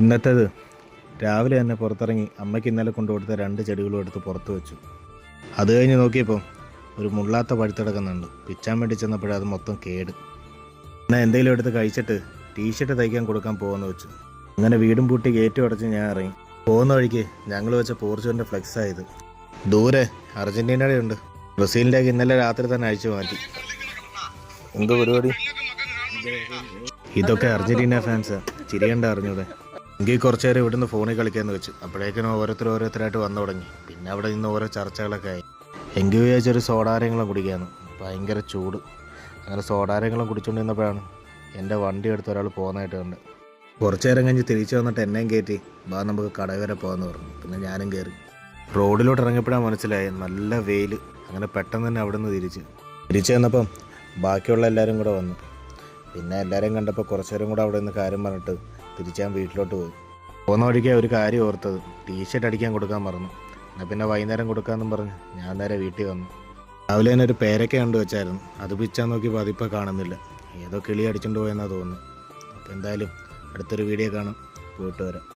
ഇന്നത്തേത് രാവിലെ തന്നെ പുറത്തിറങ്ങി അമ്മയ്ക്ക് ഇന്നലെ കൊണ്ടുകൊടുത്ത 2 ചെടികളും എടുത്ത് പുറത്ത് വെച്ചു. അത് കഴിഞ്ഞ് നോക്കിയപ്പോൾ ഒരു മുള്ളാത്ത പഴുത്തെടുക്കുന്നുണ്ട്. പിച്ചാൻ വേണ്ടി ചെന്നപ്പോഴേ അത് മൊത്തം കേട്. എന്നാൽ എന്തെങ്കിലും എടുത്ത് കഴിച്ചിട്ട് ടീഷർട്ട് തയ്ക്കാൻ കൊടുക്കാൻ പോകുമെന്ന് വെച്ചു. അങ്ങനെ വീടും പൂട്ടി ഗേറ്റും അടച്ച് ഞാൻ ഇറങ്ങി. പോകുന്ന വഴിക്ക് ഞങ്ങൾ വെച്ച പോർച്ചുഗലിൻ്റെ ഫ്ലെക്സായത്. ദൂരെ അർജൻറ്റീനയുടെ ഉണ്ട്. ബ്രസീലിൻ്റെയൊക്കെ ഇന്നലെ രാത്രി തന്നെ അഴിച്ചു മാറ്റി. എന്തോ പരിപാടി? ഇതൊക്കെ അർജൻറ്റീന ഫാൻസാ. ചിരിയണ്ട അറിഞ്ഞൂടെ. എങ്കിൽ കുറച്ച് നേരം ഇവിടുന്ന് ഫോണിൽ കളിക്കാമെന്ന് വെച്ചു. അപ്പോഴേക്കും ഓരോരുത്തരായിട്ട് വന്നു തുടങ്ങി. പിന്നെ അവിടെ നിന്ന് ഓരോ ചർച്ചകളൊക്കെ ആയി. എങ്കിൽ വിചാരിച്ചൊരു സോഡാരങ്ങളും കുടിക്കാമെന്ന്. ഭയങ്കര ചൂട്. അങ്ങനെ സോഡാരങ്ങളും കുടിച്ചുകൊണ്ടിരുന്നപ്പോഴാണ് എൻ്റെ വണ്ടി എടുത്ത് ഒരാൾ പോകുന്നതായിട്ട് കണ്ട്. കുറച്ച് നേരം കഴിഞ്ഞ് തിരിച്ചു വന്നിട്ട് എന്നെയും കയറ്റി നമുക്ക് കട വരെ പോകാമെന്ന് പറഞ്ഞു. പിന്നെ ഞാനും കയറി. റോഡിലോട്ട് ഇറങ്ങിയപ്പോഴാണ് മനസ്സിലായി നല്ല വെയിൽ. അങ്ങനെ പെട്ടെന്ന് തന്നെ അവിടെ നിന്ന് തിരിച്ചു വന്നപ്പം ബാക്കിയുള്ള എല്ലാവരും കൂടെ വന്നു. പിന്നെ എല്ലാവരെയും കണ്ടപ്പോൾ കുറച്ച് നേരം കൂടെ അവിടെ നിന്ന് കാര്യം പറഞ്ഞിട്ട് തിരിച്ചാൻ വീട്ടിലോട്ട് പോയി. പോകുന്ന വഴിക്ക് ഒരു കാര്യം ഓർത്തത്, ടീഷർട്ട് അടിക്കാൻ കൊടുക്കാൻ മറന്നു. എന്നാൽ പിന്നെ വൈകുന്നേരം കൊടുക്കാമെന്നും പറഞ്ഞ് ഞാൻ നേരെ വീട്ടിൽ വന്നു. രാവിലെ തന്നെ ഒരു പേരയ്ക്ക കണ്ടു വെച്ചായിരുന്നു. അത് പിച്ചാൻ നോക്കിയപ്പോൾ അതിപ്പോൾ കാണുന്നില്ല. ഏതോ കിളി അടിച്ചുകൊണ്ട് പോയെന്നാണ് തോന്നുന്നു. അപ്പോൾ എന്തായാലും അടുത്തൊരു വീഡിയോ കാണാം. പോയിട്ട് വരാം.